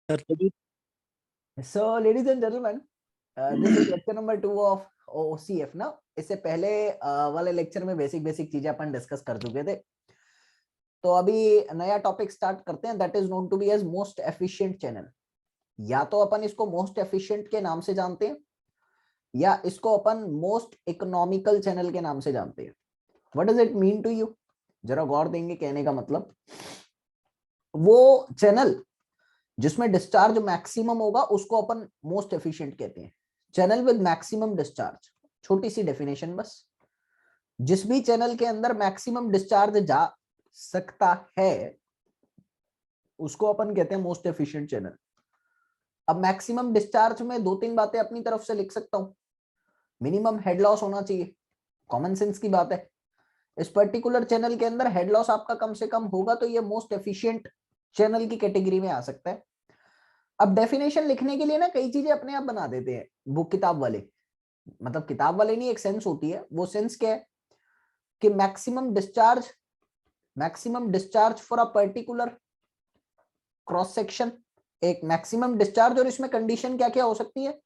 So, ladies and gentlemen, this is lecture number 2 of OCF ना। इससे पहले वाले लेक्चर में बेसिक चीजें अपन डिस्कस कर चुके थे। तो अभी नया टॉपिक स्टार्ट करते हैं, that is known to be as most efficient channel. या तो अपन इसको मोस्ट एफिशिएंट के नाम से जानते हैं या इसको अपन मोस्ट इकोनॉमिकल चैनल के नाम से जानते हैं। What does it mean to you? जरा गौर देंगे कहने का मतलब, वो चैनल जिसमें डिस्चार्ज मैक्सिमम होगा उसको अपन मोस्ट एफिशिएंट कहते हैं। चैनल विद मैक्सिमम डिस्चार्ज, छोटी सी डेफिनेशन बस। जिस भी चैनल के अंदर मैक्सिमम डिस्चार्ज जा सकता है उसको अपन कहते हैं मोस्ट एफिशिएंट चैनल। अब मैक्सिमम डिस्चार्ज में दो तीन बातें अपनी तरफ से लिख सकता हूं। मिनिमम हेड लॉस होना चाहिए, कॉमन सेंस की बात है। इस पर्टिकुलर चैनल के अंदर हेड लॉस आपका कम से कम होगा तो ये मोस्ट एफिशिएंट चैनल की कैटेगरी में आ सकता है। अब डेफिनेशन लिखने के लिए ना कई चीजें अपने आप बना देते हैं वो किताब वाले, मतलब किताब वाले नहीं, एक सेंस होती है। वो सेंस क्या है कि maximum discharge for a particular cross section, एक मैक्सिमम डिस्चार्ज। और इसमें कंडीशन क्या क्या हो सकती है?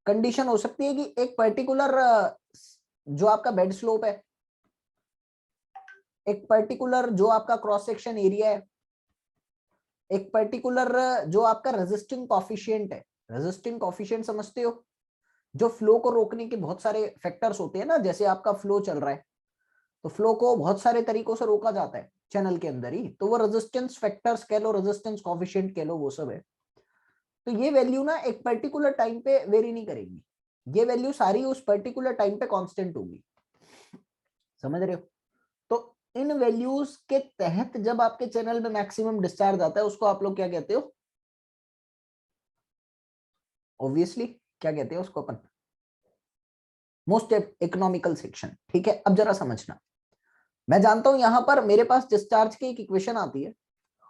कंडीशन हो सकती है कि एक पर्टिकुलर जो आपका बेड स्लोप है, एक पर्टिकुलर जो आपका क्रॉस सेक्शन एरिया है, एक पर्टिकुलर जो आपका रेजिस्टिंग कॉफिशिएंट है। रेजिस्टिंग कॉफिशिएंट समझते हो? जो फ्लो को रोकने के बहुत सारे फैक्टर्स होते हैं ना, जैसे आपका फ्लो चल रहा है तो फ्लो को बहुत सारे तरीकों से रोका जाता है चैनल के अंदर ही, तो वो रेजिस्टेंस फैक्टर्स कह लो, रेजिस्टेंस कॉफिशिएंट कह लो, वो सब है। तो ये वैल्यू ना एक पर्टिकुलर टाइम पे वेरी नहीं करेगी, ये वैल्यू सारी उस पर्टिकुलर टाइम पे कांस्टेंट होगी। समझ रहे हो? तो इन वैल्यूज के तहत जब आपके चैनल में मैक्सिमम डिस्चार्ज आता है उसको आप लोग क्या कहते हो? ऑब्वियसली क्या कहते हैं उसको अपन? Most economical section. ठीक है, अब जरा समझना। मैं जानता हूं यहां पर मेरे पास डिस्चार्ज की एक इक्वेशन आती है,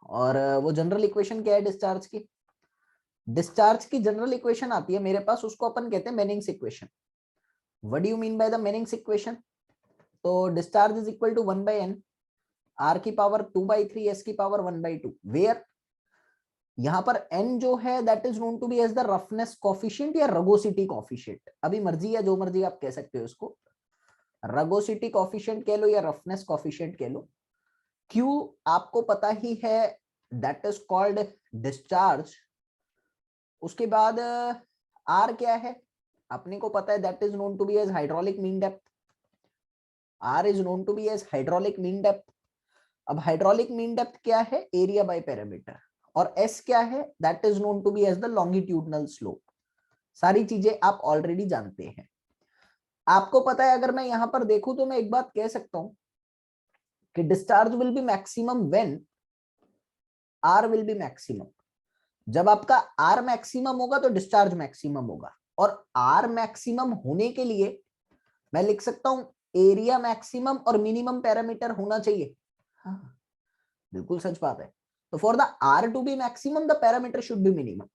और वो जनरल इक्वेशन क्या है डिस्चार्ज की? डिस्चार्ज की जनरल इक्वेशन आती है मेरे पास, उसको अपन कहते हैं Manning's equation. What do you mean by the Manning's equation? तो discharge is equal to 1/n r की पावर 2/3 s की पावर 1/2, वेयर यहां पर n जो है that is known to be as the roughness coefficient या रगोसिटी कोफिशिएंट। अभी मर्जी है, जो मर्जी आप कह सकते हो उसको, रगोसिटी कोफिशिएंट कह लो या रफनेस कोफिशिएंट कह लो। क्यू आपको पता ही है, दैट इज कॉल्ड डिस्चार्ज। उसके बाद आर क्या है अपने को पता है, that is known to be as hydraulic mean depth. R is known to be as hydraulic mean depth. अब हाइड्रोलिक मीन डेप्थ क्या है? Area by perimeter. और एस क्या है? That is known to be as the longitudinal slope. सारी चीजें आप already जानते हैं। आपको पता है, अगर मैं यहां पर देखूं तो मैं एक बात कह सकता हूं कि discharge will be maximum when R will be maximum. जब आपका आर मैक्सिमम होगा तो डिस्चार्ज मैक्सिमम होगा। और आर मैक्सिमम होने के लिए मैं लिख सकता हूं एरिया मैक्सिमम और मिनिमम पैरामीटर होना चाहिए। हाँ, बिल्कुल सच बात है। तो for the R to be maximum the parameter should be minimum.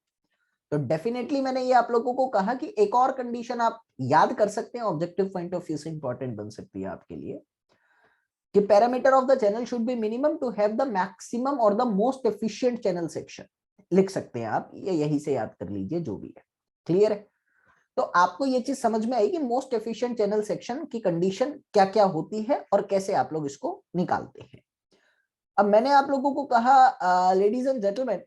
तो डेफिनेटली मैंने ये आप लोगों को कहा कि एक और कंडीशन आप याद कर सकते हैं, ऑब्जेक्टिव पॉइंट ऑफ व्यू से इंपॉर्टेंट बन सकती है आपके लिए, कि parameter of the channel should be minimum to have the maximum और the most efficient channel section. लिख सकते हैं आप, ये यही से याद कर लीजिए, जो भी है। क्लियर है? तो आपको ये चीज समझ में आई कि मोस्ट एफिशिएंट चैनल सेक्शन की कंडीशन क्या क्या होती है और कैसे आप लोग इसको निकालते हैं। अब मैंने आप लोगों को कहा लेडीज एंड जेंटलमैन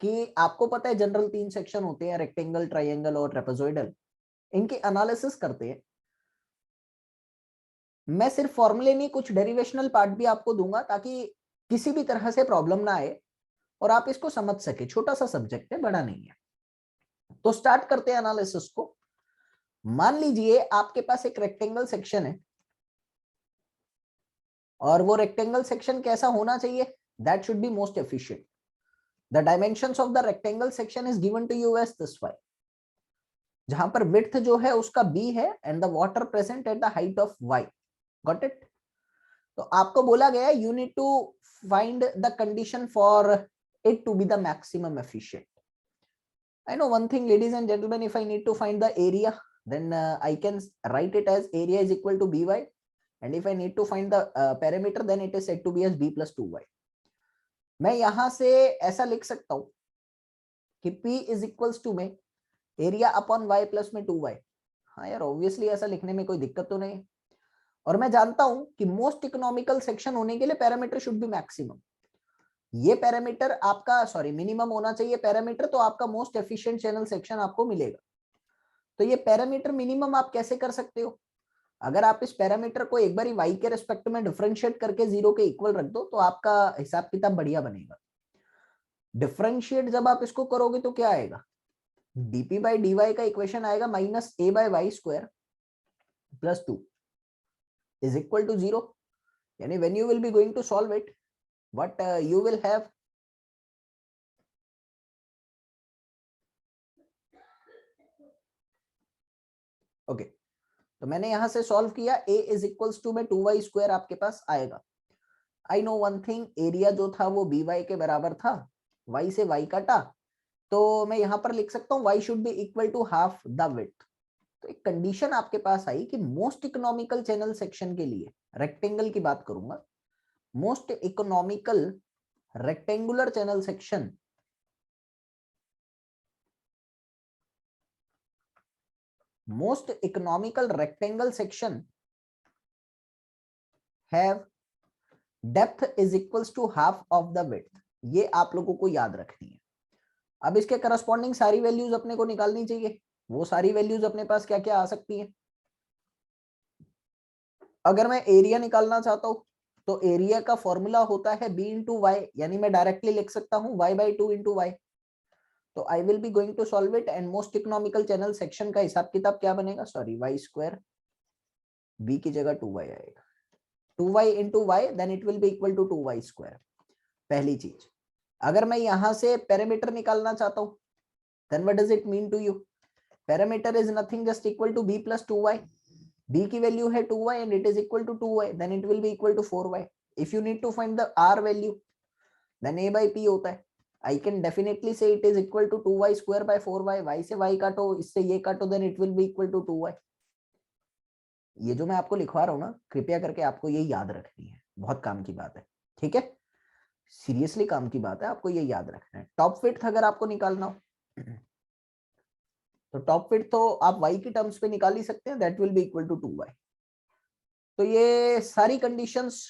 कि आपको पता है जनरल 3 सेक्शन होते हैं, रेक्टेंगल, ट्राइंगल और ट्रेपेजॉइडल। इनके एनालिसिस करते हैं। मैं सिर्फ फॉर्मूले नहीं, कुछ डेरिवेशनल पार्ट भी आपको दूंगा ताकि किसी भी तरह से प्रॉब्लम ना आए और आप इसको समझ सके। छोटा सा सब्जेक्ट है, बड़ा नहीं है। तो स्टार्ट करते हैं एनालिसिस को। मान लीजिए आपके पास एक रेक्टेंगल सेक्शन है, और वो रेक्टेंगल सेक्शन कैसा होना चाहिए? That should be most efficient. The dimensions of the rectangle section is given to you as this Y, जहां पर विड्थ जो है उसका b है and the water present at the height of y। Got it? तो आपको बोला गया you need to find the condition for it to be the maximum efficient. I know one thing, ladies and gentlemen, if I need to find the area, then I can write it as area is equal to by, and if I need to find the parameter, then it is said to be as b plus 2y. मैं यहां से ऐसा लिख सकता हूं कि P is equals to में area upon y plus में 2y। हाँ यार ऑब्वियसली ऐसा लिखने में कोई दिक्कत तो नहीं है। और मैं जानता हूं कि मोस्ट इकोनॉमिकल सेक्शन होने के लिए पैरामीटर शुड बी मैक्सिमम। ये पैरामीटर आपका सॉरी मिनिमम होना चाहिए पैरामीटर, तो आपका मोस्ट एफिशिएंट चैनल सेक्शन आपको मिलेगा। तो ये पैरामीटर मिनिमम आप कैसे कर सकते हो? अगर आप इस पैरामीटर को एक बार y के रिस्पेक्ट में डिफरेंशिएट करके 0 के इक्वल रख दो तो आपका हिसाब किताब बढ़िया बनेगा। डिफरेंशिएट जब आप इसको करोगे तो क्या आएगा? dp बाई dy का इक्वेशन आएगा minus a by Y square plus 2 is equal to 0। यानी when you will be going to solve it what you will have, okay तो मैंने यहां से सॉल्व किया, a इज इक्वल्स टू में 2y square आपके पास आएगा। I know one thing, area जो था वो by के बराबर था, y से y काटा, तो मैं यहां पर लिख सकता हूँ y should be equal to half the width. तो एक कंडीशन आपके पास आई कि मोस्ट इकोनॉमिकल चैनल सेक्शन के लिए, रेक्टेंगल की बात करूंगा, most economical rectangular channel section most economical rectangle section have depth is equals to half of the width। ये आप लोगों को याद रखनी है। अब इसके करस्पॉन्डिंग सारी वैल्यूज अपने को निकालनी चाहिए। वो सारी वैल्यूज अपने पास क्या क्या आ सकती है? अगर मैं एरिया निकालना चाहता हूं तो एरिया का फॉर्मूला होता है b इंटू वाई, यानी मैं डायरेक्टली लिख सकता हूं y बाई 2 इंटू वाई। तो I will be going to solve it and most economical channel section का हिसाब किताब क्या बनेगा? सॉरी वाई स्क्वायर, b की जगह 2y आएगा, 2y into Y, then it will be equal to 2y square. पहली चीज, अगर मैं यहां से पैरामीटर निकालना चाहता हूं then what does it mean to you? Parameter is nothing just equal to b plus 2y। b की वैल्यू है 2y and it is equal to 2y, then it will be equal to 4y। If you need to find the r value देन a by p होता है। I can definitely say it is equal to 2y square by 4y। y से y काटो, इससे ये काटो, then it will be equal to 2y। ये जो मैं आपको लिखवा रहा हूँ ना, कृपया करके आपको ये याद रखनी है, बहुत काम की बात है, ठीक है? सीरियसली काम की बात है, आपको ये याद रखना है। टॉप विड्थ अगर आपको निकालना हो तो टॉप विड्थ तो आप y की टर्म्स पे निकाल ही सकते हैं, that will be equal to 2y। तो ये सारी कंडीशंस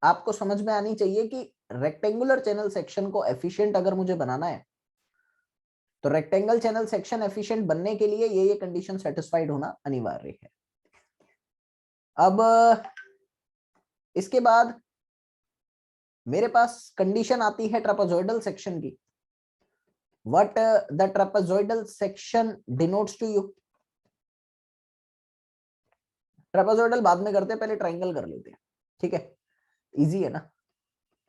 आपको समझ में आनी चाहिए कि रेक्टेंगुलर चैनल सेक्शन को एफिशिएंट अगर मुझे बनाना है तो रेक्टेंगल चैनल सेक्शन एफिशिएंट बनने के लिए ये कंडीशन सेटिस्फाइड होना अनिवार्य है। अब इसके बाद मेरे पास कंडीशन आती है ट्रापेजॉइडल सेक्शन की। What the trapezoidal section denotes to you? Trapezoidal बाद में करते हैं, पहले ट्रायंगल कर लेते हैं, ठीक है? इजी है ना?